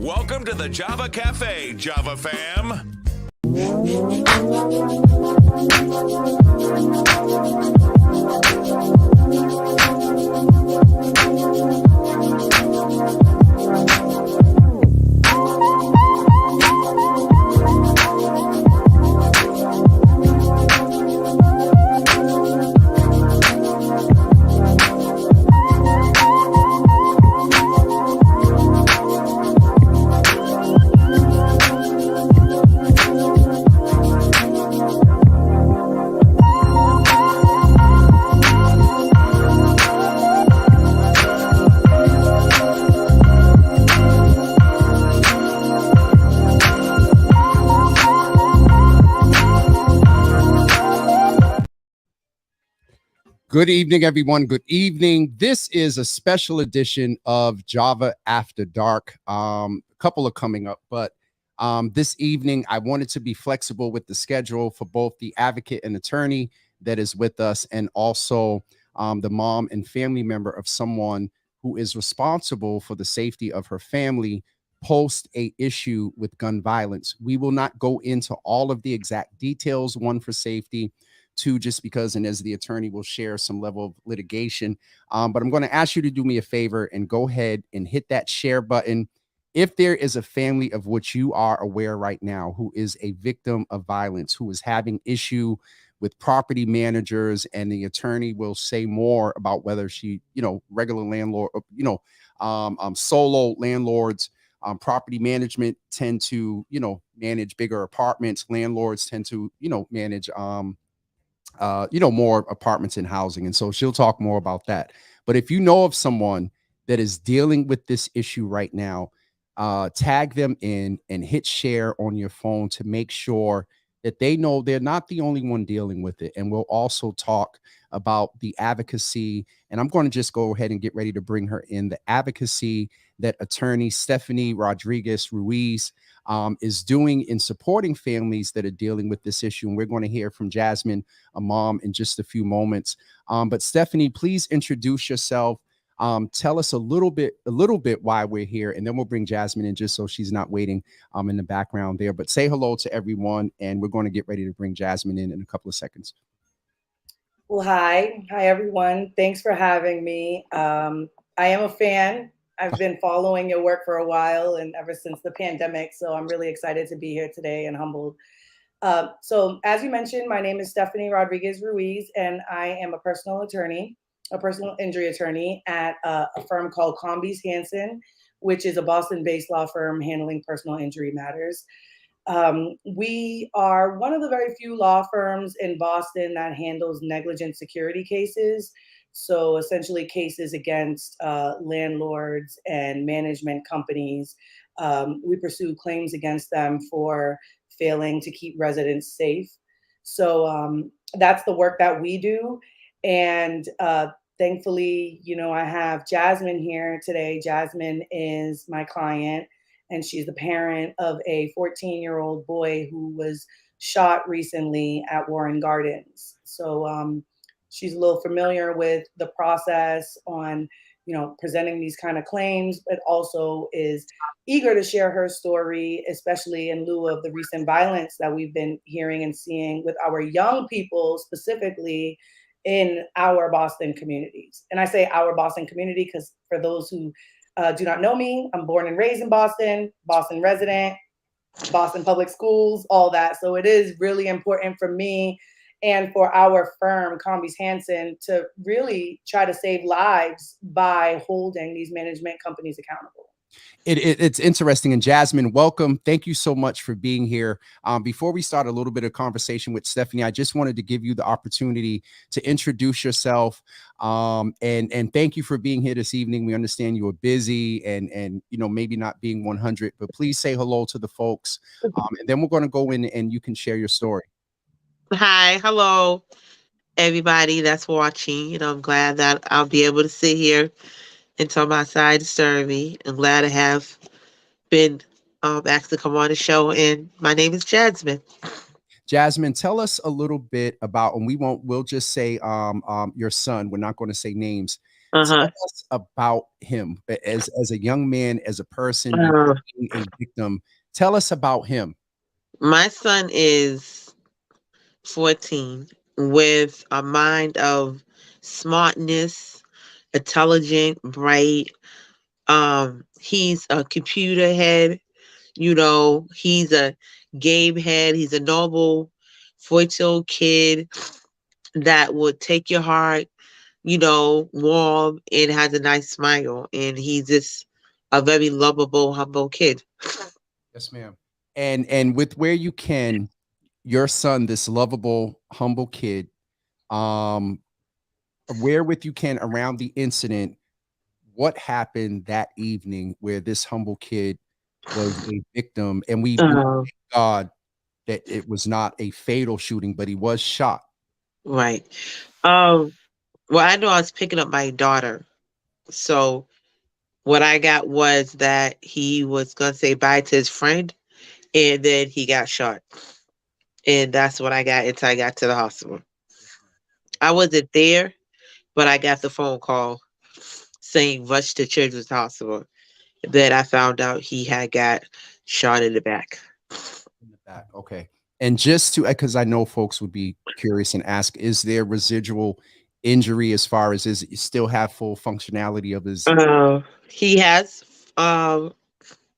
Welcome to the Java Cafe, Java fam. Good evening, everyone. Good evening. This is a special edition of Java After Dark. A couple are coming up, but this evening I wanted to be flexible with the schedule for both the advocate and attorney that is with us, and also the mom and family member of someone who is responsible for the safety of her family post a issue with gun violence. We will not go into all of the exact details, one, for safety, two, just because, and as the attorney will share some level of litigation. But I'm going to ask you to do me a favor and go ahead and hit that share button. If there is a family of which you are aware right now who is a victim of violence, who is having issue with property managers, and the attorney will say more about whether she, regular landlord, solo landlords, property management tend to, manage bigger apartments. Landlords tend to, manage, more apartments and housing. And so she'll talk more about that. But if you know of someone that is dealing with this issue right now, tag them in and hit share on your phone to make sure that they know they're not the only one dealing with it. And we'll also talk about the advocacy. And I'm going to just go ahead and get ready to bring her in. The advocacy that attorney Stephanie Rodriguez Ruiz is doing in supporting families that are dealing with this issue. And we're going to hear from Jasmine, a mom, in just a few moments. But Stephanie, please introduce yourself. Tell us a little bit why we're here, and then we'll bring Jasmine in just so she's not waiting in the background there. But say hello to everyone, and we're going to get ready to bring Jasmine in a couple of seconds. Well, hi everyone. Thanks for having me. I am a fan. I've been following your work for a while, and ever since the pandemic. So I'm really excited to be here today and humbled. So as you mentioned, my name is Stephanie Rodriguez Ruiz, and I am a personal injury attorney at a firm called Combs Hansen, which is a Boston-based law firm handling personal injury matters. We are one of the very few law firms in Boston that handles negligent security cases. So essentially cases against landlords and management companies. We pursue claims against them for failing to keep residents safe. So that's the work that we do. And thankfully, I have Jasmine here today. Jasmine is my client, and she's the parent of a 14-year-old boy who was shot recently at Warren Gardens. So she's a little familiar with the process on, presenting these kind of claims, but also is eager to share her story, especially in lieu of the recent violence that we've been hearing and seeing with our young people, specifically in our Boston communities. And I say our Boston community because for those who do not know me, I'm born and raised in Boston, Boston resident, Boston public schools, all that. So it is really important for me and for our firm, Combs Hansen, to really try to save lives by holding these management companies accountable. It's interesting. And Jasmine, welcome. Thank you so much for being here. Before we start a little bit of conversation with Stephanie, I just wanted to give you the opportunity to introduce yourself. And thank you for being here this evening. We understand you are busy and maybe not being 100, but please say hello to the folks. And then we're going to go in and you can share your story. Hi, hello, everybody that's watching. I'm glad that I'll be able to sit here and tell my side of the story. I'm glad to have been asked to come on the show. And my name is Jasmine. Jasmine, tell us a little bit about, and we'll just say your son. We're not going to say names. Tell Uh-huh. us about him as a young man, as a person, Uh, being a victim. Tell us about him. my son is 14 with a mind of smartness, intelligent, bright. He's a computer head, he's a game head, he's a noble 14-year-old kid that would take your heart, warm and has a nice smile. And he's just a very lovable, humble kid. Yes, ma'am. And with where you can, your son, this lovable, humble kid, um, where with you can around the incident, what happened that evening where this humble kid was a victim, and we Uh, thank God that it was not a fatal shooting, but he was shot. right. Um, well, I know I was picking up my daughter. So what I got was that he was gonna say bye to his friend and then he got shot. And that's what I got until I got to the hospital. I wasn't there, but I got the phone call saying rush to Children's Hospital. Then I found out he had got shot in the back. In the back. Okay. And just to, because I know folks would be curious and ask, is there residual injury as far as is he still have full functionality of his? He has,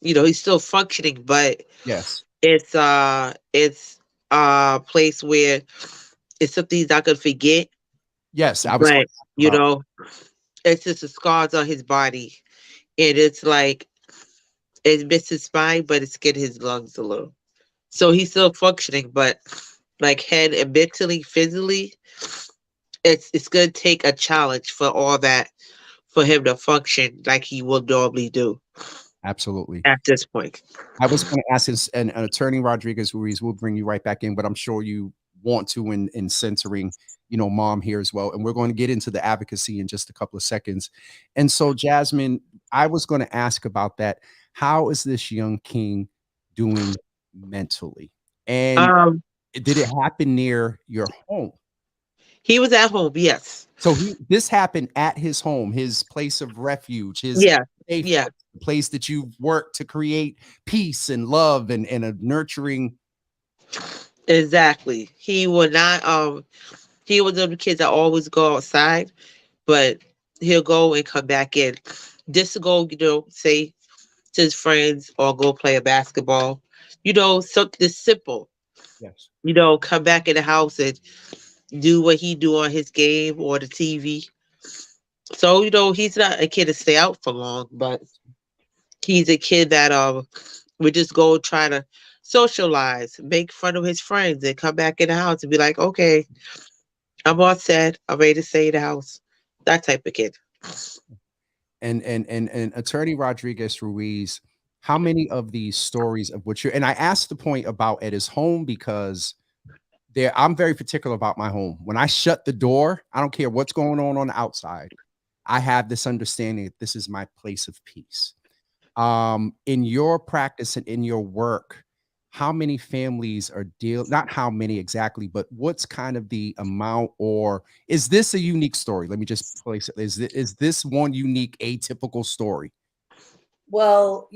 he's still functioning, but Yes. it's a place where it's something he's not gonna forget. Yes. I was going But to ask you about. know, it's just the scars on his body, and it's like it missed his spine, but it's getting his lungs a little. So he's still functioning, but like head and mentally, physically, it's gonna take a challenge for all that for him to function like he will normally do Absolutely. at this point. I was going to ask his, and attorney Rodriguez Ruiz will bring you right back in, but I'm sure you want to in censoring, mom here as well. And we're going to get into the advocacy in just a couple of seconds. And so, Jasmine, I was going to ask about that. How is this young king doing mentally? And Um, did it happen near your home? he was at home, yes, So this happened at his home, his place of refuge, his yeah, safe yeah, place, the place that you've worked to create peace and love and a nurturing. exactly. He would not. He was one of the kids that always go outside, but he'll go and come back in just to go, say to his friends or go play a basketball. Something simple. Yes. Come back in the house and do what he do on his game or the TV. So, he's not a kid to stay out for long, but he's a kid that would just go try to socialize, make fun of his friends, and come back in the house and be like, okay, I'm all set. I'm ready to stay in the house. That type of kid. And attorney Rodriguez Ruiz, how many of these stories of what you're, and I asked the point about at his home because there I'm very particular about my home. When I shut the door, I don't care what's going on the outside. I have this understanding that this is my place of peace. In your practice and in your work, how many families are not how many exactly, but what's kind of the amount, or is this a unique story? Let me just place it. Is this one unique atypical story? Well,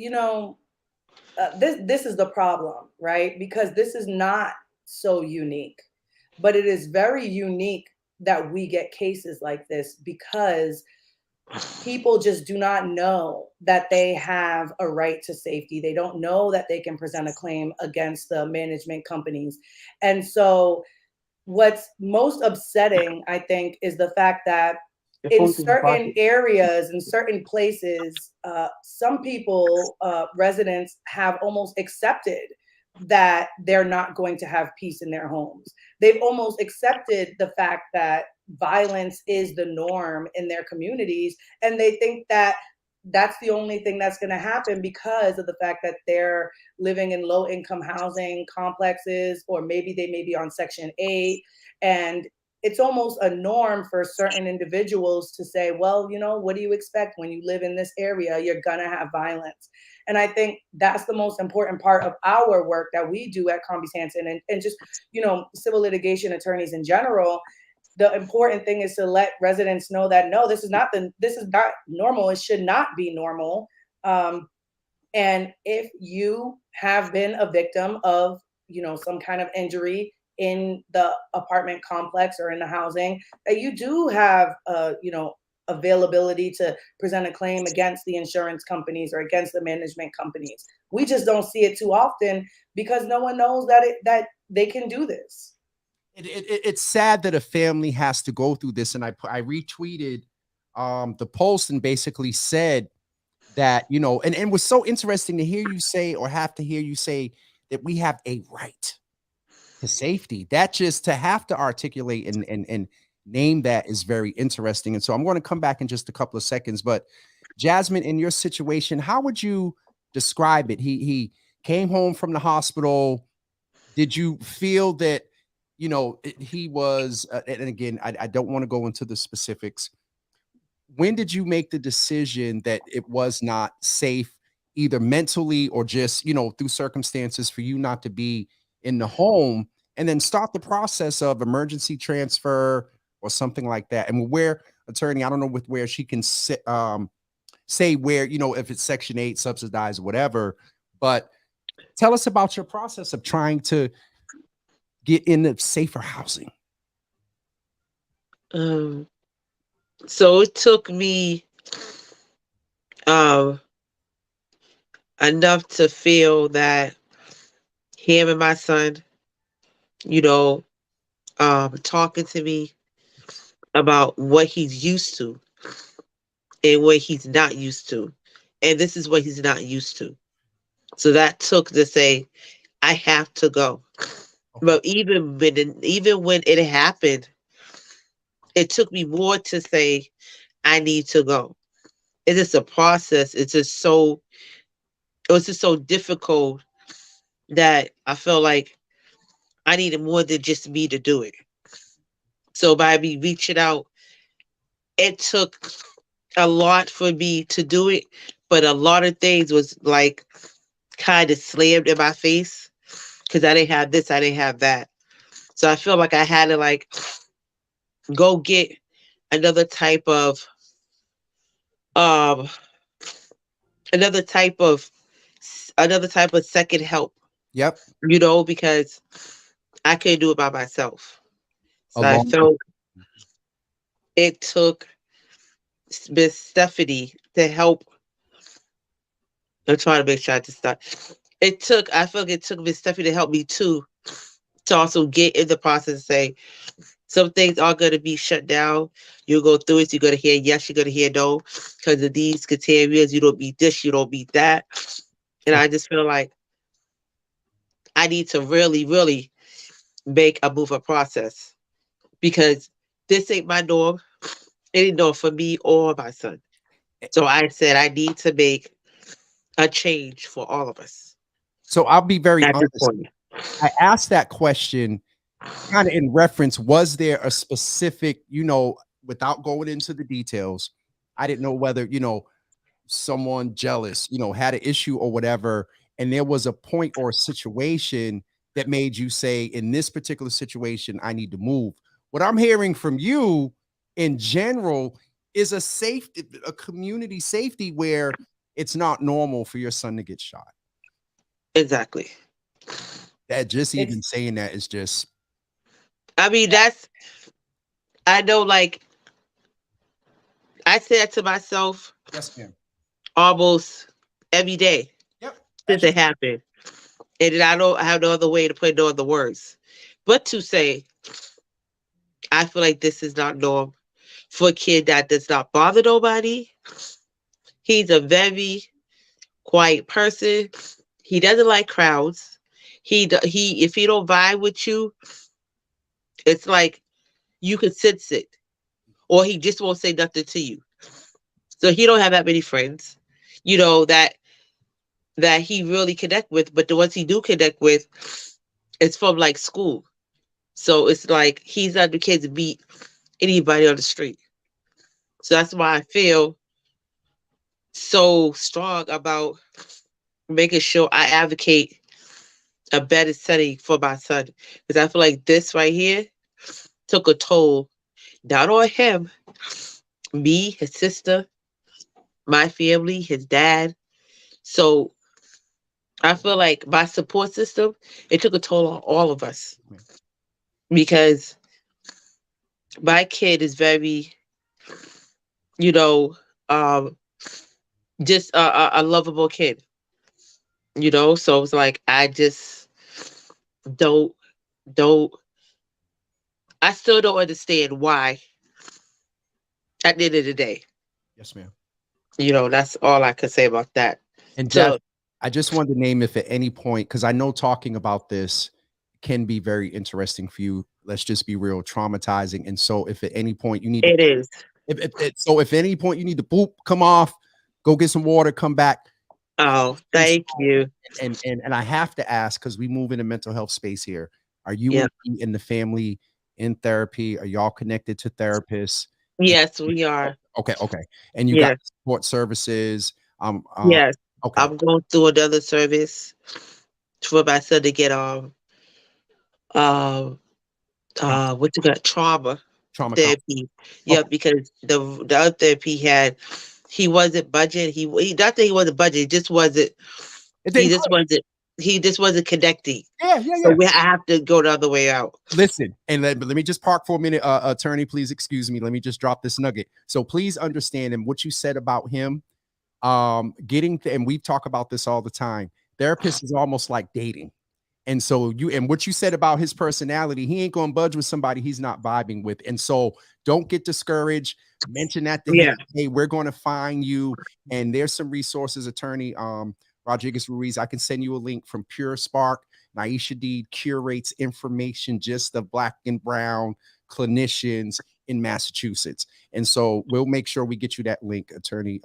this is the problem, right? Because this is not so unique, but it is very unique that we get cases like this because people just do not know that they have a right to safety. They don't know that they can present a claim against the management companies. And so what's most upsetting, I think, is the fact that in certain areas, in certain places, some people, residents, have almost accepted that they're not going to have peace in their homes. They've almost accepted the fact that violence is the norm in their communities, and they think that that's the only thing that's going to happen because of the fact that they're living in low income housing complexes, or maybe they may be on Section 8. And it's almost a norm for certain individuals to say, well, what do you expect when you live in this area? You're going to have violence. And I think that's the most important part of our work that we do at Combi Sanson, and just, civil litigation attorneys in general. the important thing is to let residents know that no, this is not normal. It should not be normal. And if you have been a victim of, some kind of injury in the apartment complex or in the housing, that you do have, availability to present a claim against the insurance companies or against the management companies. We just don't see it too often because no one knows that they can do this. It's sad that a family has to go through this. And I retweeted the post and basically said that, and it was so interesting to hear you say, or have to hear you say, that we have a right to safety. That just to have to articulate and name that is very interesting. And so I'm going to come back in just a couple of seconds. But Jasmine, in your situation, how would you describe it? He came home from the hospital. Did you feel that, he was, and again, I don't want to go into the specifics. When did you make the decision that it was not safe, either mentally or just, through circumstances for you not to be in the home, and then start the process of emergency transfer or something like that? And where, attorney, I don't know with where she can sit, say where, if it's Section 8 subsidized, whatever, but tell us about your process of trying to get into safer housing. So it took me enough to feel that him and my son, talking to me about what he's used to and what he's not used to. And this is what he's not used to. So that took to say, I have to go. But even when it happened, it took me more to say, I need to go. It's just a process. It was just so difficult that I felt like I needed more than just me to do it. So by me reaching out, it took a lot for me to do it, but a lot of things was like kind of slammed in my face because I didn't have this, I didn't have that. So I feel like I had to like go get another type of um another type of second help. Yep. Because I couldn't do it by myself. So I felt it took Miss Stephanie to help. I'm trying to make sure I just start. I feel like it took Miss Stephanie to help me too, to also get in the process and say, some things are going to be shut down. You'll go through it. You're going to hear yes, you're going to hear no. Because of these criteria, you don't meet this, you don't meet that. And I just feel like I need to really, really make a move a process. Because this ain't my norm. It ain't norm for me or my son. So I said I need to make a change for all of us. So I'll be very honest. I asked that question kind of in reference, was there a specific, without going into the details, I didn't know whether, someone jealous, had an issue or whatever, and there was a point or a situation that made you say, in this particular situation, I need to move. What I'm hearing from you in general is a community safety where it's not normal for your son to get shot. Exactly. That just even saying that is just, I mean, I know, like, I say that to myself. Yes, ma'am. Almost every day. Yep. Since it happened. And I don't have no other way to put no other words. But to say, I feel like this is not normal for a kid that does not bother nobody. He's a very quiet person. He doesn't like crowds. If he don't vibe with you, it's like you could sense it, or he just won't say nothing to you. So he don't have that many friends, that he really connect with. But the ones he do connect with, it's from like school. So it's like he's not the kid to meet anybody on the street. So that's why I feel so strong about making sure I advocate a better setting for my son. Because I feel like this right here took a toll not on him, me, his sister, my family, his dad. So I feel like my support system, it took a toll on all of us because my kid is very, you know, um, just a lovable kid, So it's like I just don't don't I still don't understand why at the end of the day. Yes, ma'am. That's all I could say about that. And Jeff, So I just wanted to name if at any point, because I know talking about this can be very interesting for you. Let's just be real, traumatizing. And so if at any point you need to, it is. if at any point you need to boop, come off, go get some water, come back. Oh, thank you. And I have to ask, because we move in a mental health space here. Are you Yeah. in the family in therapy? Are y'all connected to therapists? Yes, we are. Okay. And you Yes. got support services. Yes. Okay. I'm going through another service for my son to get what you got, trauma therapy. Yeah, Okay. because the other therapy he wasn't budget. He not that he wasn't budget. He just wasn't connecting. Yeah. So I have to go the other way out. Listen, and let me just park for a minute, attorney. Please excuse me. Let me just drop this nugget. So please understand, and what you said about him, and we talk about this all the time. Therapist is almost like dating. And so what you said about his personality, he ain't going to budge with somebody he's not vibing with. And so don't get discouraged. Mention that to him. Hey, we're going to find you. And there's some resources, attorney Rodriguez Ruiz. I can send you a link from Pure Spark. Naisha Deed curates information just of Black and brown clinicians in Massachusetts. And so we'll make sure we get you that link, attorney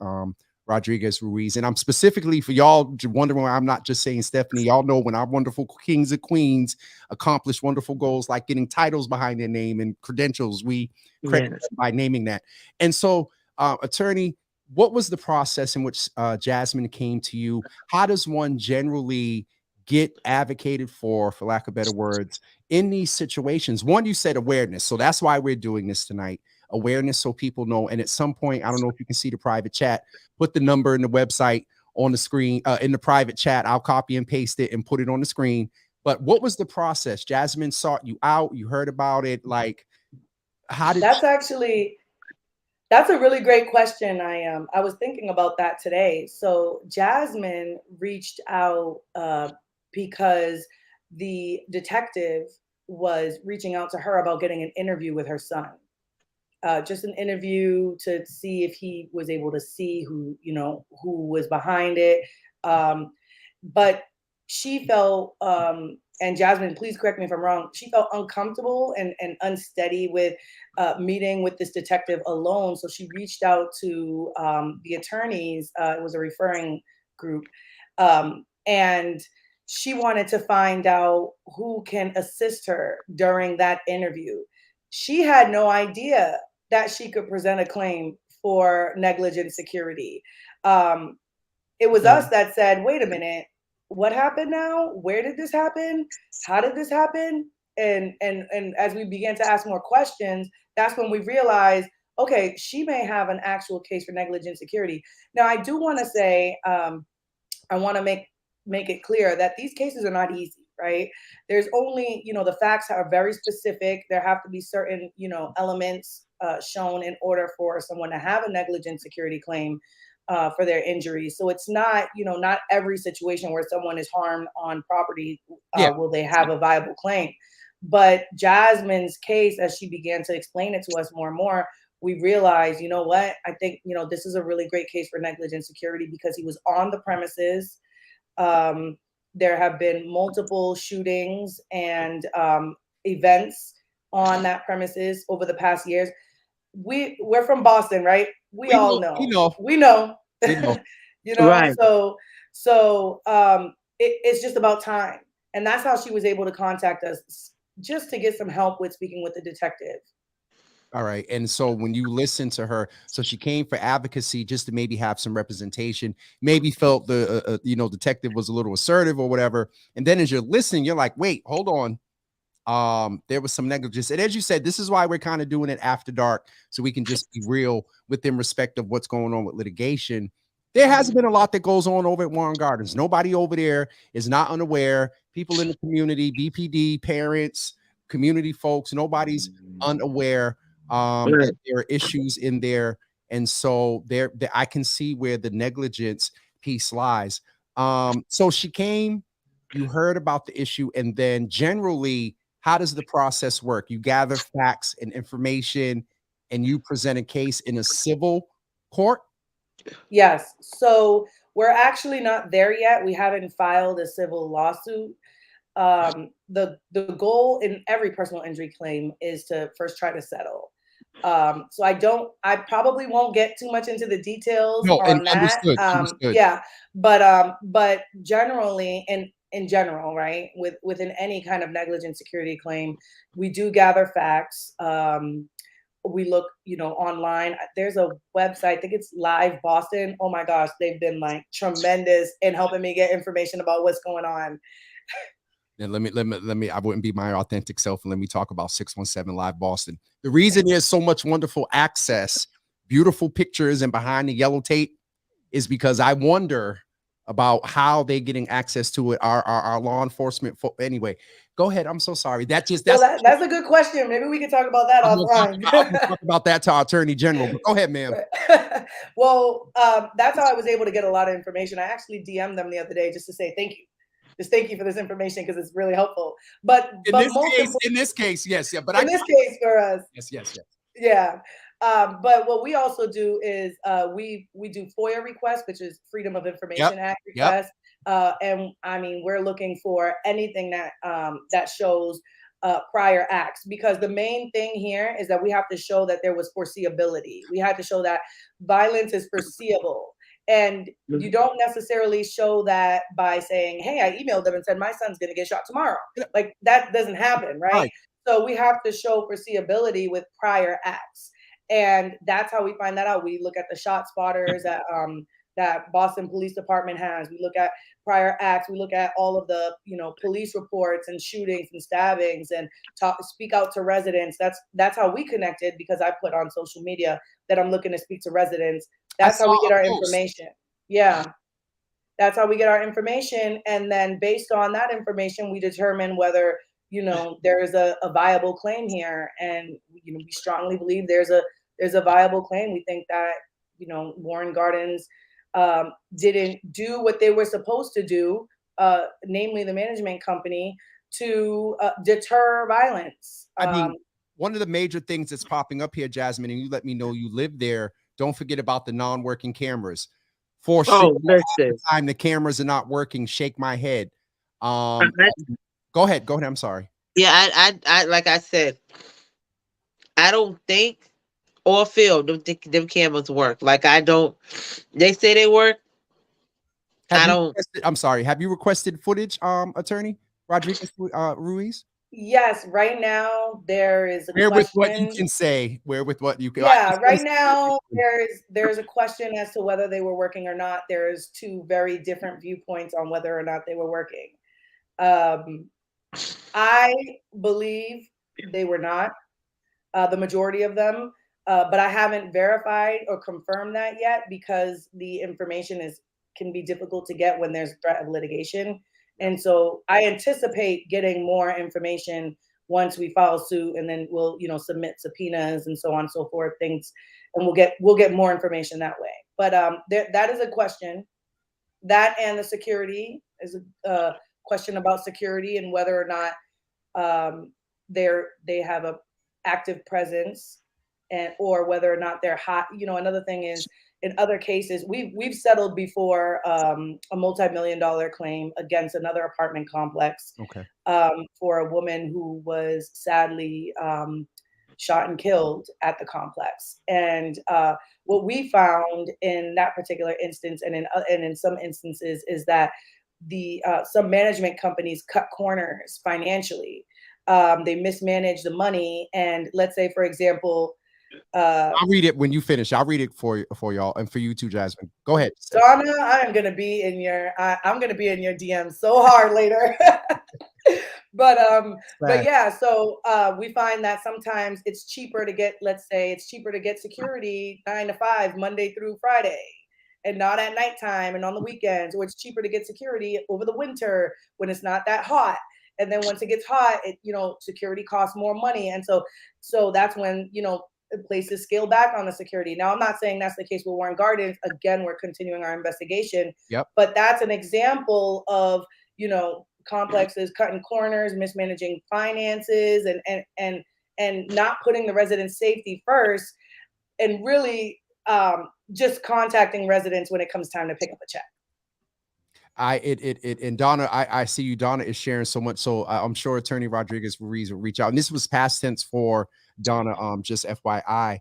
Rodriguez Ruiz. And I'm specifically for y'all wondering why I'm not just saying Stephanie. Y'all know when our wonderful kings and queens accomplish wonderful goals like getting titles behind their name and credentials, we credit them by naming that. And so, attorney, what was the process in which Jasmine came to you? How does one generally get advocated for lack of better words, in these situations? One, you said awareness. So that's why we're doing this tonight. Awareness so people know. And at some point, I don't know if you can see the private chat, put the number in the website on the screen, in the private chat. I'll copy and paste it and put it on the screen. But what was the process? Jasmine sought you out. You heard about it. Like, how did that's a really great question. I was thinking about that today. So Jasmine reached out because the detective was reaching out to her about getting an interview with her son. Just an interview to see if he was able to see who was behind it. But she felt, and Jasmine, please correct me if I'm wrong, she felt uncomfortable and unsteady with meeting with this detective alone. So she reached out to the attorneys. It was a referring group. And she wanted to find out who can assist her during that interview. She had no idea that she could present a claim for negligent security. It was us that said, wait a minute, what happened now? Where did this happen? How did this happen? And as we began to ask more questions, that's when we realized, okay, she may have an actual case for negligent security. Now, I do want to say, I want to make it clear that these cases are not easy, right? There's only, the facts are very specific. There have to be certain, elements shown in order for someone to have a negligent security claim for their injuries. So it's not, not every situation where someone is harmed on property will they have a viable claim. But Jasmine's case, as she began to explain it to us more and more, we realized, you know what, I think, this is a really great case for negligent security because he was on the premises. There have been multiple shootings and events on that premises over the past years. We're from Boston, right? We all know. We know. Right. So it's just about time. And that's how she was able to contact us, just to get some help with speaking with the detective. All right. And so when you listen to her, so she came for advocacy just to maybe have some representation, maybe felt the, detective was a little assertive or whatever. And then as you're listening, you're like, wait, hold on. there was some negligence. And as you said, this is why we're kind of doing it after dark, so we can just be real within respect of what's going on with litigation. There hasn't been a lot that goes on over at Warren Gardens. Nobody over there is not unaware. People in the community, BPD, parents, community folks, nobody's unaware that there are issues in there. And so there I can see where the negligence piece lies. So she came, you heard about the issue, and then generally, how does the process work? You gather facts and information and you present a case in a civil court? Yes. So we're actually not there yet. We haven't filed a civil lawsuit. The goal in every personal injury claim is to first try to settle. So I probably won't get too much into the details No, and on that. understood. Yeah, but generally, in general, right, within any kind of negligent security claim, we do gather facts. We look, online. There's a website, I think it's Live Boston. Oh my gosh, they've been like tremendous in helping me get information about what's going on. And let me, I wouldn't be my authentic self. And let me talk about 617 Live Boston. The reason there's so much wonderful access, beautiful pictures, and behind the yellow tape is because I wonder about how they're getting access to it. Our law enforcement. Anyway, go ahead. I'm so sorry. That's a good question. Maybe we can talk about that offline. I'm gonna talk about that to our attorney general. But go ahead, ma'am. Well, that's how I was able to get a lot of information. I actually DM'd them the other day just to say thank you. Just thank you for this information because it's really helpful. But in this case, yes, yeah. But in this case for us, yes. Yeah. But what we also do is we do FOIA requests, which is Freedom of Information Act requests. And I mean, we're looking for anything that that shows prior acts, because the main thing here is that we have to show that there was foreseeability. We have to show that violence is foreseeable. And you don't necessarily show that by saying, hey, I emailed them and said my son's going to get shot tomorrow. Like that doesn't happen, right? So we have to show foreseeability with prior acts. And that's how we find that out. We look at the shot spotters that Boston Police Department has. We look at prior acts. We look at all of the police reports and shootings and stabbings and speak out to residents. That's how we connected, because I put on social media that I'm looking to speak to residents. That's how we get our information. Yeah. That's how we get our information. And then based on that information, we determine whether, there is a viable claim here. And, we strongly believe there's a viable claim. We think that, Warren Gardens didn't do what they were supposed to do, namely the management company, to deter violence. I mean, one of the major things that's popping up here, Jasmine, and you let me know you live there, don't forget about the non-working cameras. For sure, the time the cameras are not working, shake my head. Go ahead. I'm sorry. Yeah, I like I said, I don't think or feel them cameras work. Like I don't. They say they work. I'm sorry. Have you requested footage, attorney Rodriguez Ruiz? Yes, right now there is a question. With what you can say. Where with what you can. Yeah, right now there's a question as to whether they were working or not. There's two very different viewpoints on whether or not they were working. I believe they were not, the majority of them, but I haven't verified or confirmed that yet, because the information can be difficult to get when there's threat of litigation. And so I anticipate getting more information once we file suit, and then we'll, submit subpoenas and so on and so forth, things, and we'll get more information that way. But that is a question. That and the security is a question about security and whether or not they have a active presence, and or whether or not they're hot. Another thing is, in other cases, we've settled before a multi-million-dollar claim against another apartment complex, for a woman who was sadly shot and killed at the complex. And what we found in that particular instance, and in some instances, is that some management companies cut corners financially. They mismanage the money, and let's say, for example, I'll read it when you finish. I'll read it for y'all and for you too, Jasmine. Go ahead. Donna, I'm gonna be in your DM so hard later. But yeah, so we find that sometimes it's cheaper to get, let's say it's cheaper to get security 9 to 5 Monday through Friday and not at nighttime and on the weekends, or it's cheaper to get security over the winter when it's not that hot. And then once it gets hot, security costs more money. And so that's when, places scale back on the security. Now, I'm not saying that's the case with Warren Gardens. Again, we're continuing our investigation. Yep. But that's an example of, complexes cutting corners, mismanaging finances, and not putting the residents' safety first, and really just contacting residents when it comes time to pick up a check. And Donna, I see you. Donna is sharing so much. So I'm sure Attorney Rodriguez Ruiz will reach out. And this was past tense for Donna, just FYI.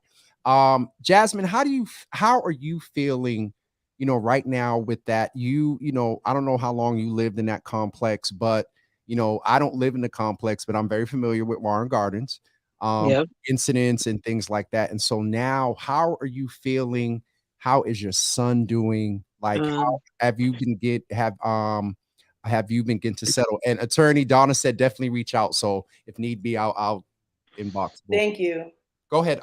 Jasmine, how are you feeling, right now with that? I don't know how long you lived in that complex, but I don't live in the complex, but I'm very familiar with Warren Gardens, incidents and things like that. And so now, how are you feeling? How is your son doing? Like, how have you been getting to settle? And Attorney Donna said definitely reach out. So if need be, I'll inbox. Thank you. Go ahead.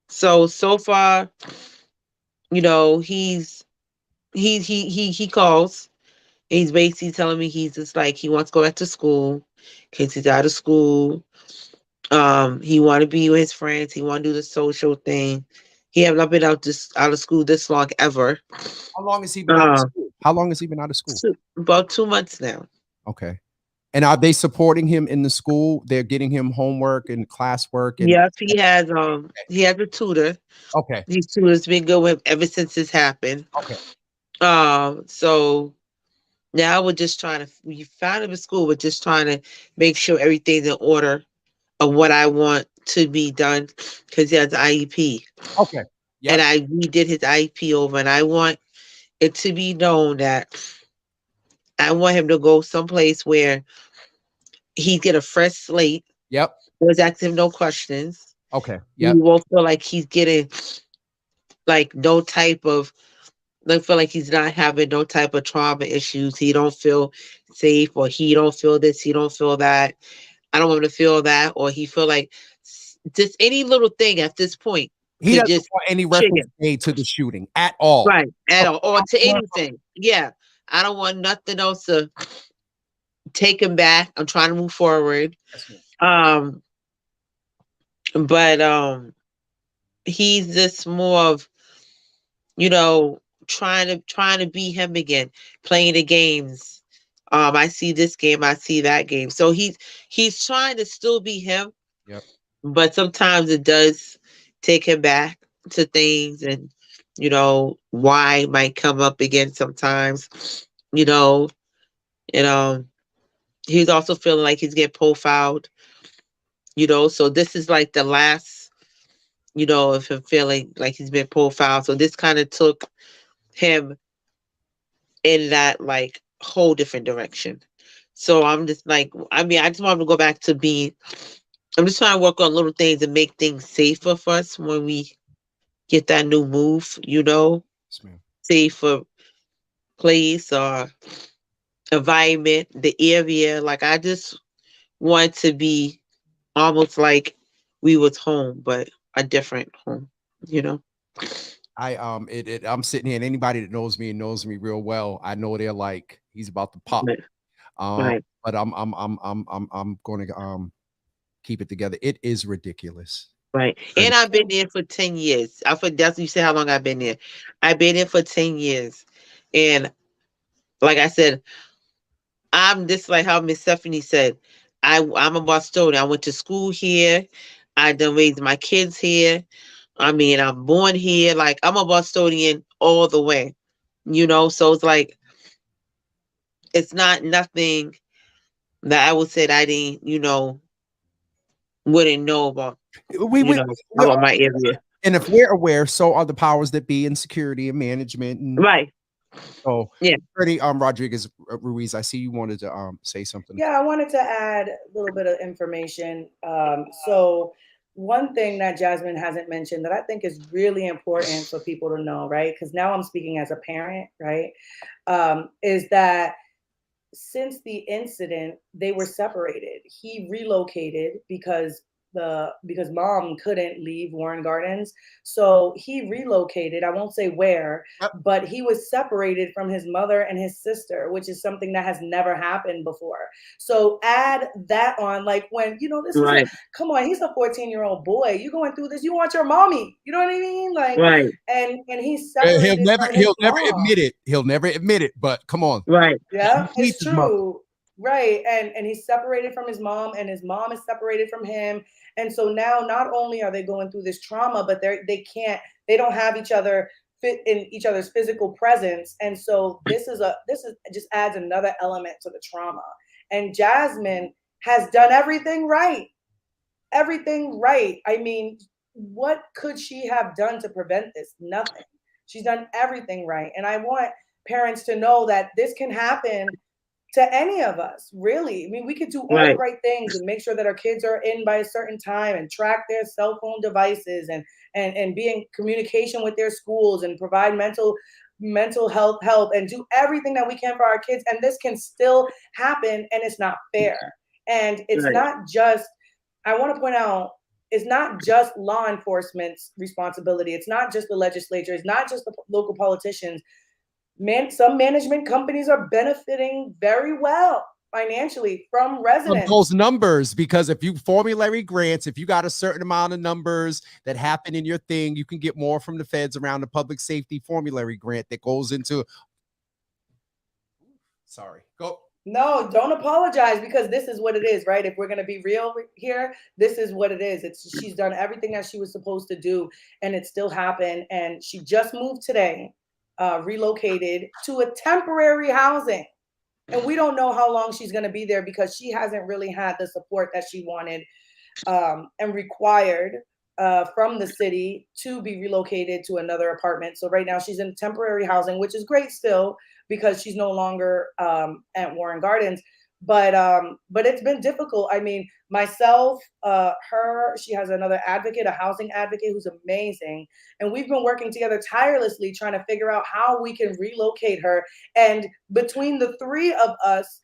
So far, he calls. He's basically telling me he's just like he wants to go back to school because he's out of school. He want to be with his friends. He want to do the social thing. He have not been out of school this long ever. How long has he been out of school? How long has he been out of school? About 2 months now. Okay. And are they supporting him in the school? They're getting him homework and classwork. Yes, he has a tutor. Okay. His tutor's been good with him ever since this happened. Okay. So now we found him in school. We're just trying to make sure everything's in order of what I want to be done because he has an IEP. Okay. Yep. And we did his IEP over, and I want it to be known that I want him to go someplace where he get a fresh slate. Yep. Was asking him no questions. Okay. Yeah. He won't feel like he's getting like no type of feel like he's not having no type of trauma issues. He don't feel safe, or he don't feel this, he don't feel that. I don't want him to feel that, or he feel like just any little thing at this point. He doesn't want any reference made to the shooting at all. Right. At all. Or to anything. Yeah. I don't want nothing else to take him back. I'm trying to move forward. But he's just more of, trying to be him again, playing the games. I see this game, I see that game. So he's trying to still be him. Yep. But sometimes it does take him back to things, and why might come up again sometimes, he's also feeling like he's getting profiled, so this is like the last, of him feeling like he's been profiled. So this kind of took him in that like whole different direction. So I'm just like, I just want to go back to I'm just trying to work on little things and make things safer for us when we get that new move, safer place or environment, the area. Like, I just want to be almost like we was home, but a different home, I'm sitting here, and anybody that knows me and knows me real well, I know they're like, he's about to pop. Right. But I'm going to keep it together. It is ridiculous. Right. And I've been there for 10 years. I forgot you said how long I've been there. I've been there for 10 years. And like I said, I'm just like how Miss Stephanie said, I'm a Bostonian. I went to school here. I done raised my kids here. I'm born here. Like, I'm a Bostonian all the way, so it's like, it's not nothing that I would say that I didn't, wouldn't know about, about my area. And if we're aware, so are the powers that be in security and management. And right. So yeah. Attorney Rodriguez Ruiz, I see you wanted to say something. Yeah, I wanted to add a little bit of information. So one thing that Jasmine hasn't mentioned that I think is really important for people to know, right? Because now I'm speaking as a parent, right? Is that since the incident, they were separated. He relocated because mom couldn't leave Warren Gardens. So he relocated. I won't say where, but he was separated from his mother and his sister, which is something that has never happened before. So add that on, like when, this is come on, he's a 14-year-old boy. You going through this, you want your mommy. You know what I mean? Like, and he's separated he'll never admit it. He'll never admit it, but come on. Yeah, it's true. Right. And he's separated from his mom, and his mom is separated from him. And so now not only are they going through this trauma, but they don't have each other fit in each other's physical presence. And so this just adds another element to the trauma. And Jasmine has done everything right. Everything right. I mean, what could she have done to prevent this? Nothing. She's done everything right. And I want parents to know that this can happen to any of us, really. I mean, we could do all the right things and make sure that our kids are in by a certain time and track their cell phone devices and be in communication with their schools and provide mental health help and do everything that we can for our kids. And this can still happen, and it's not fair. And it's not just, I want to point out, it's not just law enforcement's responsibility. It's not just the legislature. It's not just the local politicians. Some management companies are benefiting very well financially from residents. Those numbers, because if you formulary grants, if you got a certain amount of numbers that happen in your thing, you can get more from the feds around the public safety formulary grant that goes into. Sorry, go. No, don't apologize, because this is what it is, right? If we're going to be real here, this is what it is. She's done everything that she was supposed to do, and it still happened. And she just moved today. Relocated to a temporary housing, and we don't know how long she's going to be there because she hasn't really had the support that she wanted and required from the city to be relocated to another apartment. So right now she's in temporary housing, which is great still because she's no longer at Warren Gardens. But it's been difficult. I mean, myself, she has another advocate, a housing advocate who's amazing. And we've been working together tirelessly trying to figure out how we can relocate her. And between the three of us,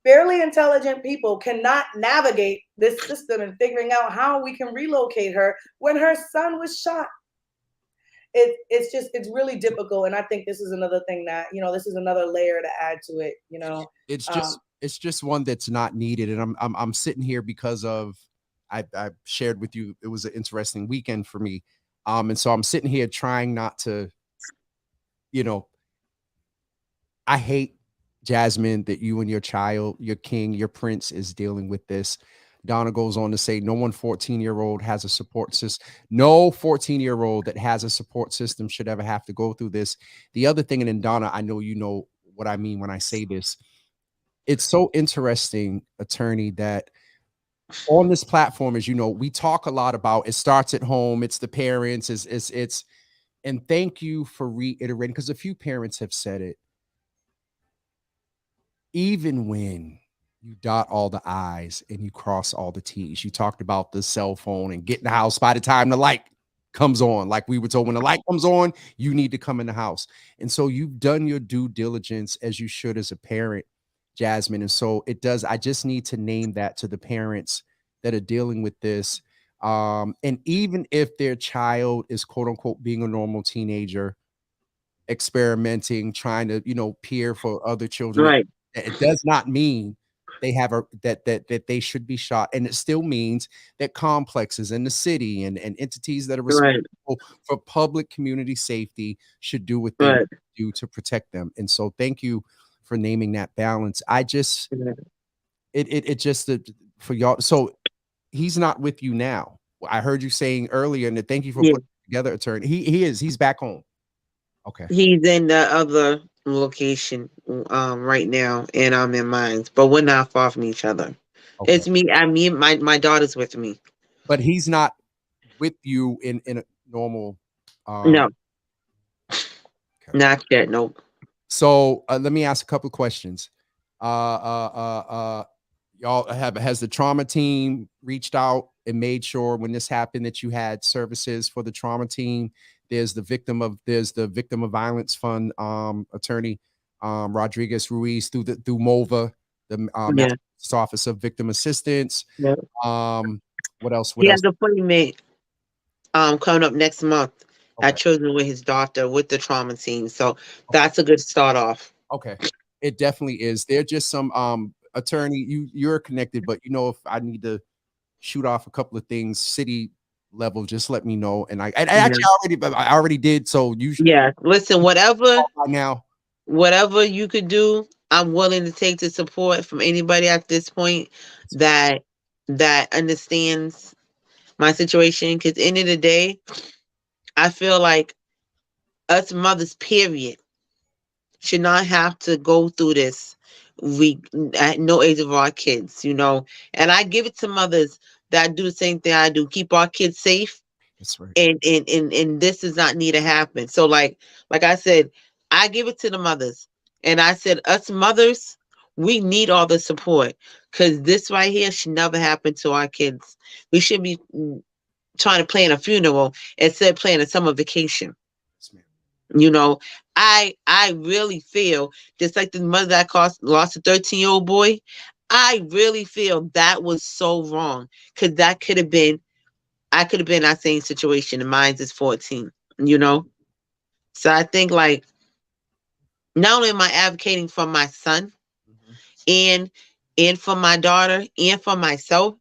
fairly intelligent people cannot navigate this system and figuring out how we can relocate her when her son was shot. It's really difficult. And I think this is another thing that, this is another layer to add to it, It's just one that's not needed. And I'm sitting here because of, I shared with you, it was an interesting weekend for me. And so I'm sitting here trying not to, I hate, Jasmine, that you and your child, your king, your prince is dealing with this. Donna goes on to say, no 14-year-old has a support system. No 14-year-old that has a support system should ever have to go through this. The other thing, and then Donna, I know you know what I mean when I say this. It's so interesting, attorney, that on this platform, as you know, we talk a lot about it starts at home. It's the parents. And thank you for reiterating, because a few parents have said it. Even when you dot all the I's and you cross all the T's, you talked about the cell phone and get in the house by the time the light comes on. Like we were told, when the light comes on, you need to come in the house. And so you've done your due diligence, as you should as a parent, Jasmine. And so it does. I just need to name that to the parents that are dealing with this. And even if their child is, quote unquote, being a normal teenager, experimenting, trying to, peer for other children, Right. It does not mean they have that they should be shot. And it still means that complexes in the city and entities that are responsible for public community safety should do what they do to protect them. And so thank you for naming that balance. I just, it just, for y'all. So he's not with you now. I heard you saying earlier, and thank you for putting it together, attorney. He's back home. Okay. He's in the other location right now, and I'm in mine, but we're not far from each other. Okay. It's me. My daughter's with me, but he's not with you in a normal. No, okay. Not yet. Nope. So let me ask a couple of questions. y'all has the trauma team reached out and made sure when this happened that you had services for the trauma team? There's the victim of violence fund attorney Rodriguez Ruiz through MOVA, the Yeah. Massachusetts Office of Victim Assistance. Yeah. What else? He has an appointment coming up next month at Children with his doctor with the trauma team. So that's a good start off. Okay. It definitely is. There just some attorney, you're connected, but you know, if I need to shoot off a couple of things city level, just let me know. And I already did. So usually, yeah, listen, whatever now, whatever you could do, I'm willing to take the support from anybody at this point that understands my situation. Because end of the day, I feel like us mothers, period, should not have to go through this at no age of our kids, you know. And I give it to mothers that do the same thing I do, keep our kids safe. That's right. And this does not need to happen. So like I said, I give it to the mothers. And I said, us mothers, we need all the support, because this right here should never happen to our kids. We should be trying to plan a funeral instead of planning a summer vacation. You know, I really feel just like the mother that lost a 13-year-old boy. I really feel that was so wrong, because that could have been, I could have been in that same situation, and mine is 14, you know? So I think, like, not only am I advocating for my son and for my daughter and for myself,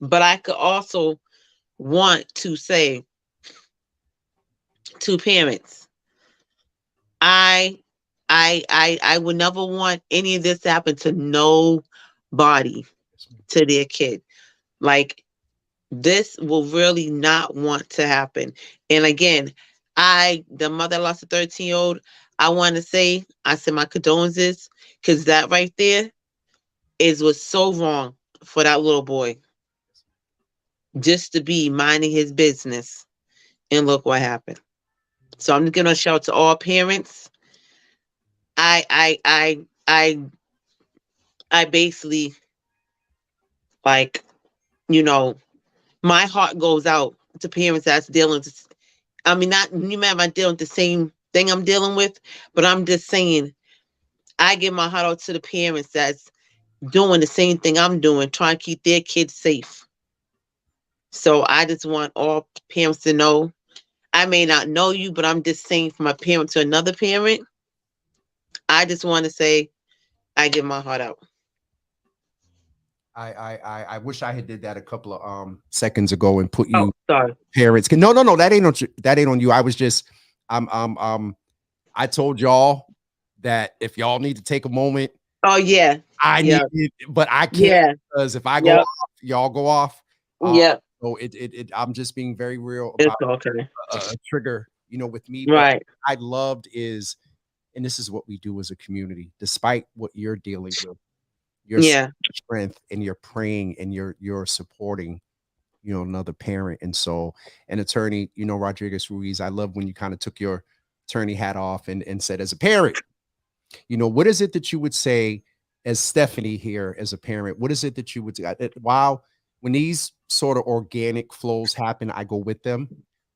but I could also want to say to parents, I would never want any of this to happen to nobody, to their kid. Like, this will really not want to happen. And again, the mother lost a 13-year-old, I want to say, I send my condolences, because that right there was so wrong for that little boy, just to be minding his business, and look what happened. So I'm gonna shout out to all parents. I basically, like, you know, my heart goes out to parents that's dealing with, I mean, not, you might not dealing with the same thing I'm dealing with, but I'm just saying, I give my heart out to the parents that's doing the same thing I'm doing, trying to keep their kids safe. So I just want all parents to know, I may not know you, but I'm just saying, from a parent to another parent, I just want to say, I give my heart out. I wish I had did that a couple of seconds ago and put you. Oh, sorry. Parents can no, that ain't on you. I was just I told y'all that if y'all need to take a moment. Oh yeah. I need it, but I can't, because if I go off, y'all go off. Yeah. So I'm just being very real about a trigger, you know, with me. Right. What I loved is, and this is what we do as a community, despite what you're dealing with, your strength, and you're praying, and you're supporting, you know, another parent. And so, an attorney, you know, Rodriguez Ruiz, I love when you kind of took your attorney hat off and said, as a parent, you know, what is it that you would say, as Stephanie here, as a parent, what is it that you would say? Wow, when these sort of organic flows happen, I go with them.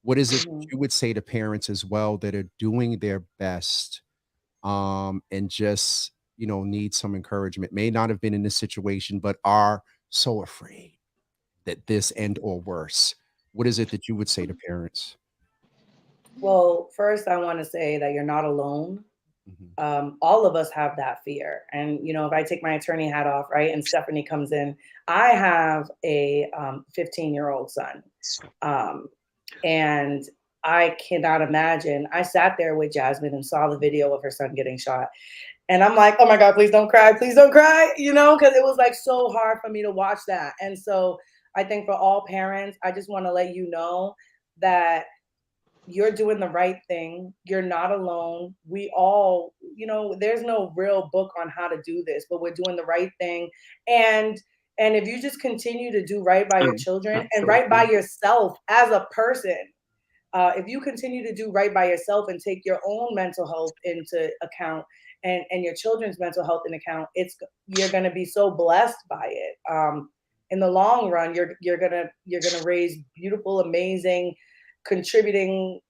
What is it you would say to parents as well that are doing their best and just, you know, need some encouragement, may not have been in this situation, but are so afraid that this end or worse? What is it that you would say to parents? Well, first, I want to say that you're not alone. All of us have that fear. And, you know, if I take my attorney hat off, right, and Stephanie comes in, I have a 15-year-old son. And I cannot imagine. I sat there with Jasmine and saw the video of her son getting shot. And I'm like, oh my God, please don't cry. Please don't cry, you know, because it was like so hard for me to watch that. And so I think for all parents, I just want to let you know that you're doing the right thing. You're not alone. We all, you know, there's no real book on how to do this, but we're doing the right thing. And if you just continue to do right by your children and right by yourself as a person, if you continue to do right by yourself and take your own mental health into account, and your children's mental health into account, you're going to be so blessed by it. In the long run, you're gonna raise beautiful, amazing, contributing,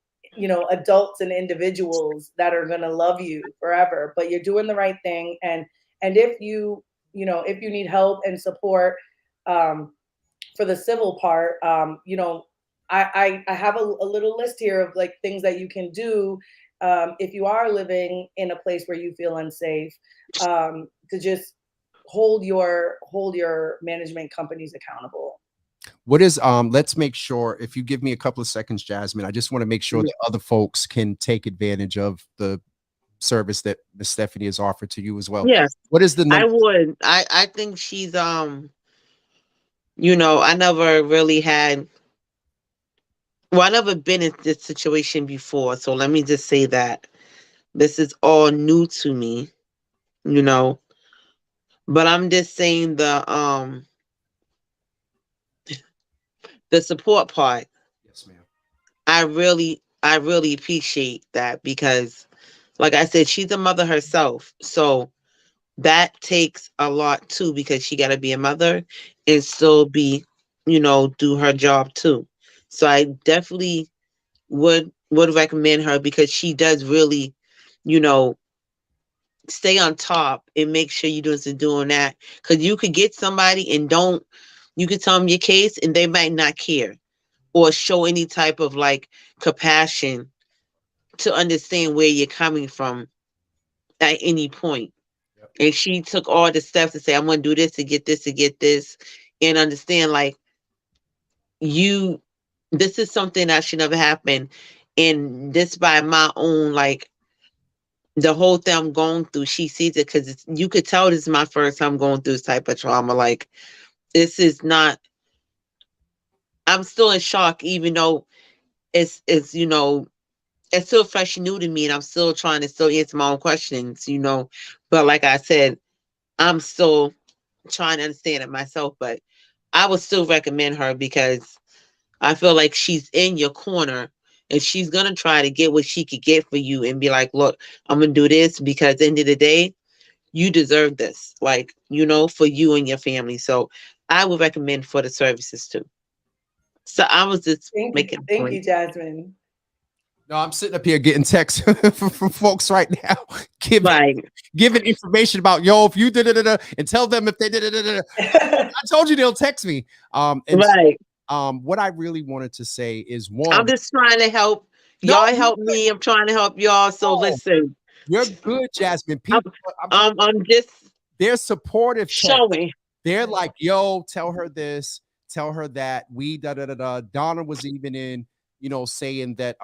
adults and individuals that are gonna love you forever. But you're doing the right thing, and if if you need help and support for the civil part, I have a little list here of like things that you can do if you are living in a place where you feel unsafe, to just hold your management companies accountable. What is let's make sure, if you give me a couple of seconds, Jasmine, I just want to make sure that other folks can take advantage of the service that Miss Stephanie has offered to you as well. Yes, What is the I number? would. I think she's I never really had. Well, I never been in this situation before, so let me just say that this is all new to me, you know. But I'm just saying the support part. Yes, ma'am. I really appreciate that because, like I said, she's a mother herself, so that takes a lot too because she got to be a mother and still be, do her job too. So I definitely would recommend her because she does really, you know, stay on top and make sure you're doing that. Because you could get somebody and you could tell them your case and they might not care or show any type of like compassion to understand where you're coming from at any point. Yep. And she took all the steps to say, I'm going to do this to get this, and understand like this is something that should never happen. And this by my own, like the whole thing I'm going through, she sees it because you could tell this is my first time going through this type of trauma. Like this is not, I'm still in shock, even though it's it's still fresh and new to me and I'm still trying to still answer my own questions. But like I said, I'm still trying to understand it myself, but I would still recommend her because I feel like she's in your corner and she's going to try to get what she could get for you and be like, look, I'm going to do this because at the end of the day, you deserve this, like, for you and your family. So I would recommend for the services too. So I was just making a Thank point. you, Jasmine. No, I'm sitting up here getting texts from folks right now, giving information about if you did it, and tell them if they did it. I told you they'll text me. What I really wanted to say is I'm just trying to help. Y'all help me. I'm trying to help y'all. So listen. You're good, Jasmine. People, I'm just they're supportive. Showing. They're like, yo, tell her this, tell her that. We Donna was even in, saying that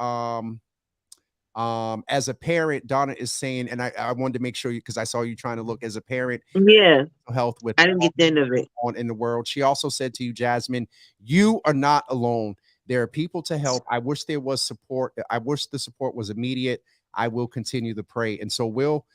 as a parent, Donna is saying, and I wanted to make sure because I saw you trying to look as a parent. Yeah. Health with I didn't get the end of it on in the world. She also said to you, Jasmine, you are not alone. There are people to help. I wish there was support. I wish the support was immediate. I will continue to pray. And so we'll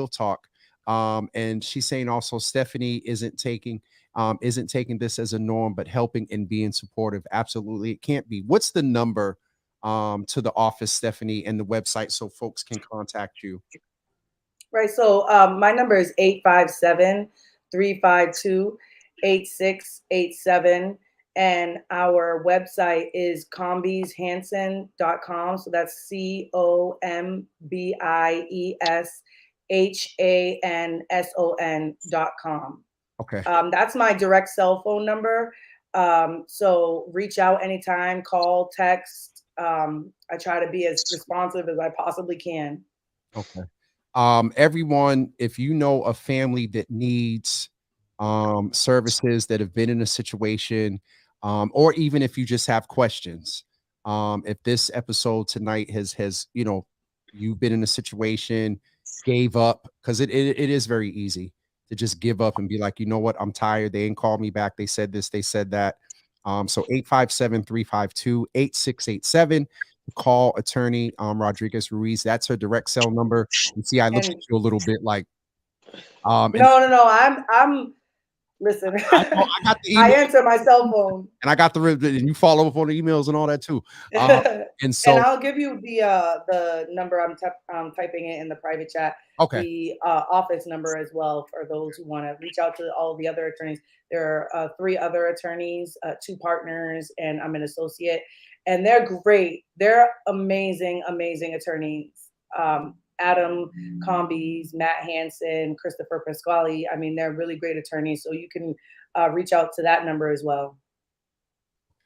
talk. And she's saying also Stephanie isn't taking this as a norm, but helping and being supportive. Absolutely. It can't be. What's the number to the office, Stephanie, and the website so folks can contact you? Right. So my number is 857-352-8687. And our website is combieshanson.com. So that's COMBIESHANSON.com. Okay. That's my direct cell phone number. So reach out anytime, call, text. I try to be as responsive as I possibly can. Okay. Everyone, if you know a family that needs services, that have been in a situation, or even if you just have questions, if this episode tonight has you've been in a situation, gave up, because it is very easy to just give up and be like, you know what, I'm tired. They ain't called me back. They said this, they said that. So 857-352-8687. Call attorney Rodriguez Ruiz. That's her direct cell number. You see, I looked at you a little bit like no. I'm Listen, I got the I email answer my cell phone. and I got and you follow up on the emails and all that too. And And so, I'll give you the number. I'm typing it in the private chat. okay. The office number as well for those who want to reach out to all the other attorneys. There are 3 other attorneys, 2 partners, and I'm an associate, and they're great. They're amazing, amazing attorneys. Adam Combies, Matt Hansen, Christopher Pasquale. I mean, they're really great attorneys. So you can reach out to that number as well.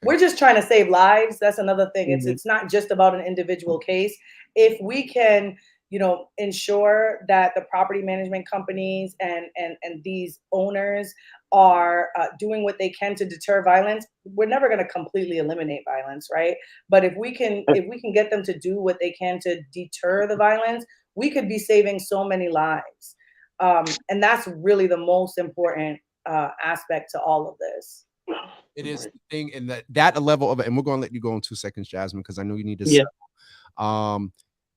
We're just trying to save lives. That's another thing. It's not just about an individual case. If we can, ensure that the property management companies and these owners are doing what they can to deter violence, we're never going to completely eliminate violence, right? But if we can get them to do what they can to deter the violence, we could be saving so many lives. And that's really the most important aspect to all of this. It is the thing, and that level of it, and we're going to let you go in 2 seconds, Jasmine, because I know you need to. Yeah.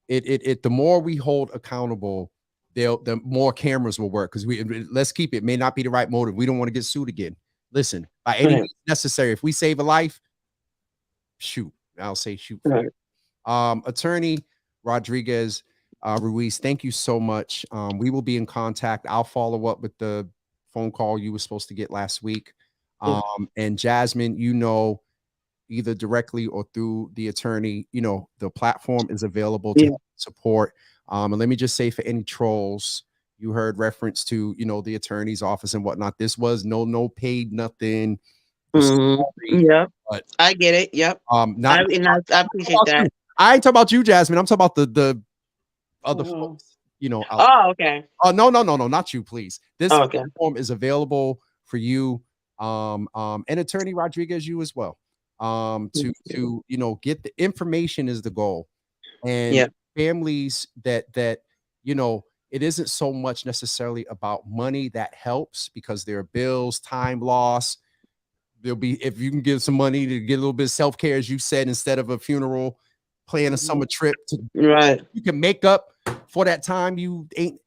The more we hold accountable, the more cameras will work. Because let's keep it. May not be the right motive. We don't want to get sued again. Listen, by any means necessary, if we save a life, shoot. I'll say shoot. Right. Attorney Rodriguez Ruiz, thank you so much. We will be in contact. I'll follow up with the phone call you were supposed to get last week. And Jasmine, either directly or through the attorney, the platform is available to support. And let me just say, for any trolls, you heard reference to, the attorney's office and whatnot. This was no paid nothing. Yeah, but I get it. Yep. I appreciate that. I ain't talking about you, Jasmine. I'm talking about the other folks, Oh, okay. Oh, no, not you, please. This platform is available for you. And Attorney Rodriguez, you as well. To get the information is the goal. And families that it isn't so much necessarily about money that helps, because there are bills, time loss. There'll be, if you can give some money to get a little bit of self-care, as you said, instead of a funeral, plan a summer trip to you can make up for that time you ain't.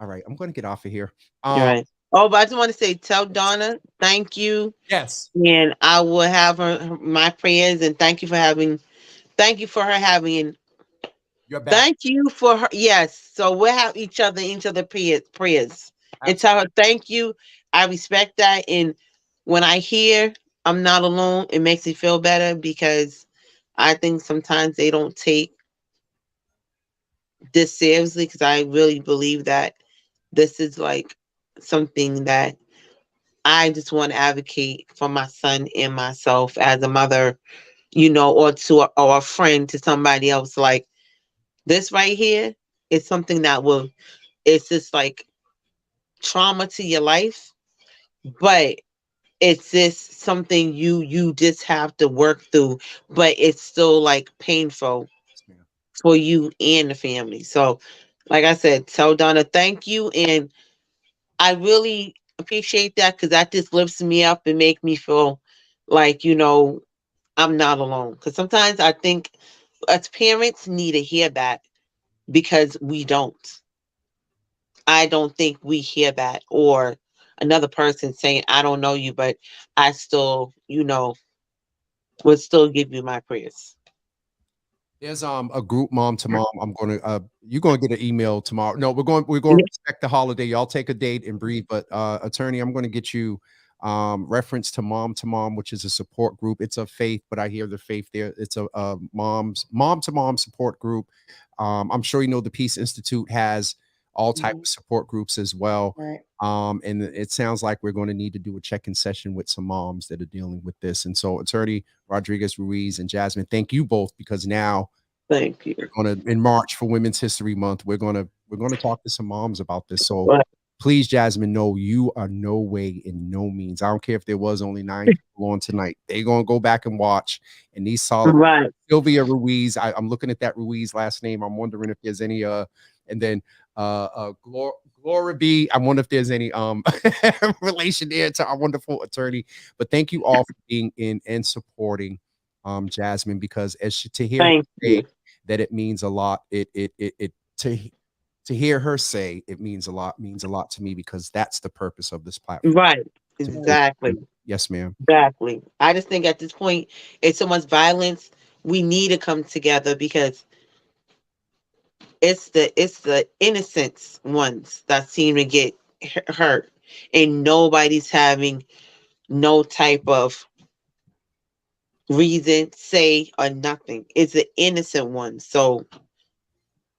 All right, I'm going to get off of here. Right. Oh, but I just want to say, tell Donna, thank you. Yes. And I will have her my prayers, and thank you for her having your back. Thank you for her. Yes. So we'll have each other prayers. Absolutely. And tell her thank you. I respect that. And when I hear I'm not alone, it makes me feel better, because I think sometimes they don't take this seriously, because I really believe that this is like something that I just want to advocate for my son and myself as a mother, or or a friend to somebody else. Like, this right here is something that it's just like trauma to your life, but it's just something you just have to work through, but it's still like painful for you and the family. So, like I said, tell Donna thank you, and I really appreciate that, because that just lifts me up and make me feel like, I'm not alone. Because sometimes I think as parents need to hear that, because we don't. I don't think we hear that, or another person saying, I don't know you, but I still, would still give you my prayers. There's a group Mom to Mom. I'm gonna you're gonna get an email tomorrow. No, we're going to respect the holiday. Y'all take a date and breathe. But attorney, I'm gonna get you reference to Mom, which is a support group. It's a faith, but I hear the faith there. It's a Mom to Mom support group. I'm sure the Peace Institute has all types of support groups as well. Right. And it sounds like we're going to need to do a check-in session with some moms that are dealing with this. And so Attorney Rodriguez Ruiz and Jasmine, thank you both, because now thank you. In March for Women's History Month, we're gonna talk to some moms about this. So please, Jasmine, no, you are no way, in no means. I don't care if there was only 9 people on tonight. They're gonna go back and watch. And these solid Sylvia Ruiz. I'm looking at that Ruiz last name. I'm wondering if there's any and then Gloria B. I wonder if there's any relation there to our wonderful attorney. But thank you all for being in and supporting Jasmine, because to hear her say that it means a lot. To hear her say it means a lot to me, because that's the purpose of this platform. Right. Exactly. Yes, ma'am. Exactly. I just think at this point, it's so much violence. We need to come together because it's the innocent ones that seem to get hurt, and nobody's having no type of reason, say, or nothing. It's the innocent ones. So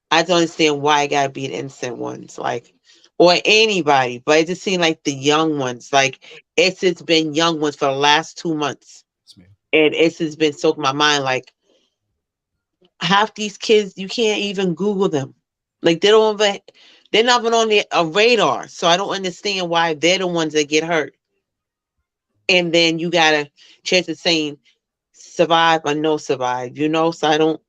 I don't understand why it gotta be the innocent ones, like, or anybody, but it just seemed like the young ones, like it's just been young ones for the last 2 months. Yes, ma'am. And it's just been soaking my mind. Like half these kids, you can't even Google them. Like they're not even on their radar. So I don't understand why they're the ones that get hurt. And then you got a chance of saying survive or no survive, So I don't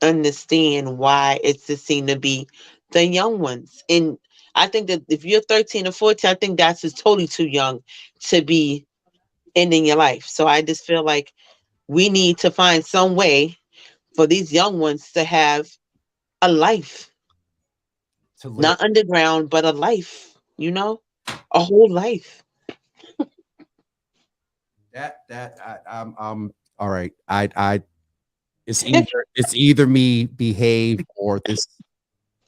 understand why it's just seem to be the young ones. And I think that if you're 13 or 14, I think that's just totally too young to be ending your life. So I just feel like we need to find some way for these young ones to have a life, To live. not underground, but a life, a whole life. All right. It's either me behave or this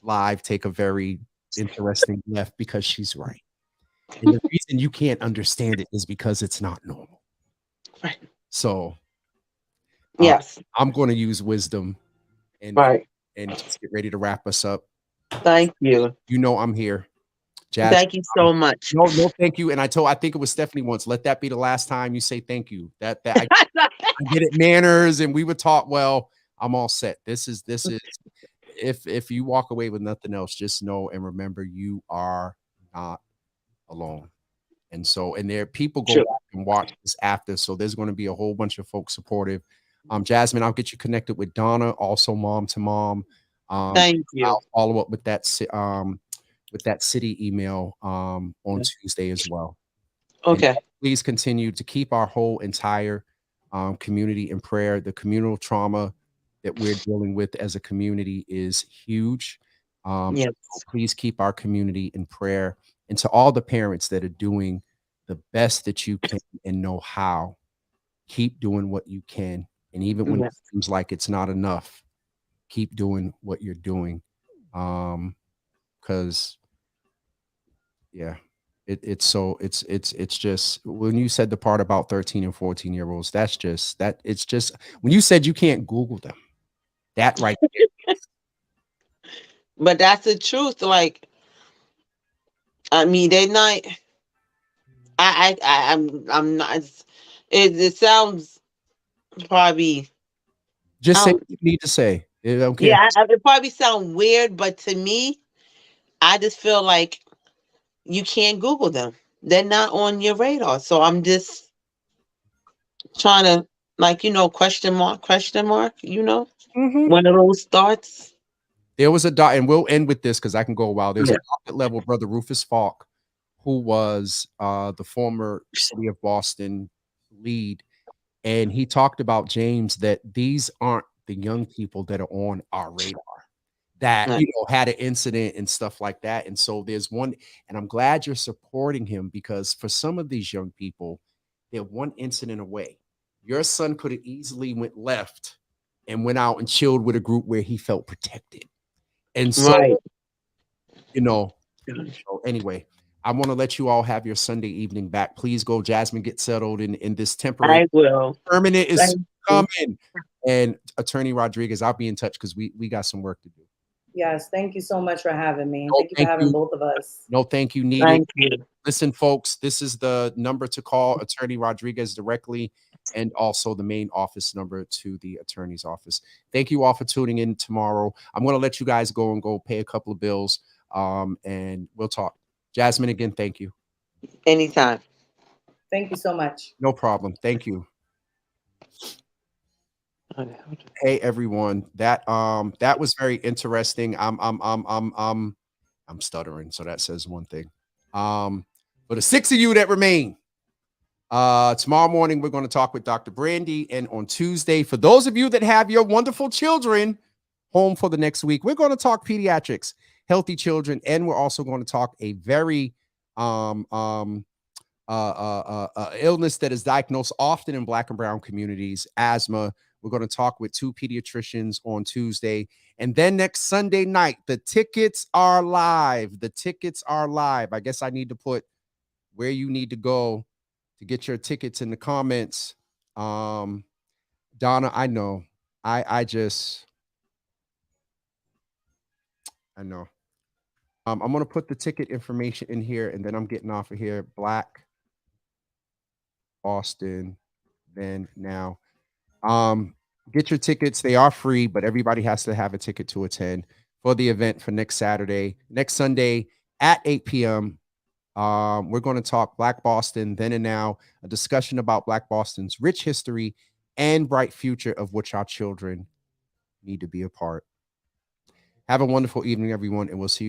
live take a very interesting left, because she's right. And the reason you can't understand it is because it's not normal. Right. So Yes. I'm going to use wisdom and just get ready to wrap us up. Thank you. I'm here. Jasmine, thank you so much. No, thank you. And I think it was Stephanie once, let that be the last time you say thank you. I get it, manners, and we would talk. Well, I'm all set. This is if you walk away with nothing else, just know and remember you are not alone. And there are people go back and watch this after. So there's going to be a whole bunch of folks supportive. Jasmine, I'll get you connected with Donna, also Mom to Mom. Thank you. I'll follow up with that city email on Tuesday as well. Okay. And please continue to keep our whole entire community in prayer. The communal trauma that we're dealing with as a community is huge. Yes. So please keep our community in prayer. And to all the parents that are doing the best that you can and know how, keep doing what you can. And even when it seems like it's not enough, keep doing what you're doing. Because it's just when you said the part about 13 and 14-year-olds, it's just when you said you can't Google them, that right there. But that's the truth. Like, I mean, they're not. I'm not. It sounds probably. Just say what you need to say. I don't care. Yeah, it probably sound weird, but to me, I just feel like you can't Google them. They're not on your radar. So I'm just trying to, question mark, one of those thoughts. There was a and we'll end with this because I can go a while. There's a doctorate level brother, Rufus Falk, who was the former city of Boston lead. And he talked about, James, that these aren't the young people that are on our radar that, had an incident and stuff like that. And so there's one, and I'm glad you're supporting him, because for some of these young people, they're one incident away. Your son could have easily went left and went out and chilled with a group where he felt protected. And so, so anyway, I want to let you all have your Sunday evening back. Please go, Jasmine, get settled in this temporary. I will. Permanent is coming. And Attorney Rodriguez, I'll be in touch because we got some work to do. Yes, thank you so much for having me. Thank you for having both of us. No, thank you, needed. Thank you. Listen, folks, this is the number to call Attorney Rodriguez directly, and also the main office number to the attorney's office. Thank you all for tuning in tomorrow. I'm going to let you guys go pay a couple of bills, and we'll talk. Jasmine, again, thank you. Anytime. Thank you so much. No problem. Thank you. Hey everyone, that was very interesting. I'm stuttering, so that says one thing. For the 6 of you that remain, tomorrow morning we're going to talk with Dr. Brandy, and on Tuesday, for those of you that have your wonderful children home for the next week, we're going to talk pediatrics, healthy children, and we're also going to talk a very illness that is diagnosed often in Black and brown communities, asthma. We're going to talk with 2 pediatricians on Tuesday. And then next Sunday night, the tickets are live. The tickets are live. I guess I need to put where you need to go to get your tickets in the comments. Donna, I know. I know. I'm going to put the ticket information in here, and then I'm getting off of here. Black Boston, then now. Get your tickets. They are free, but everybody has to have a ticket to attend for the event for next Sunday at 8 p.m. We're going to talk Black Boston, then and now, a discussion about Black Boston's rich history and bright future of which our children need to be a part. Have a wonderful evening, everyone, and we'll see you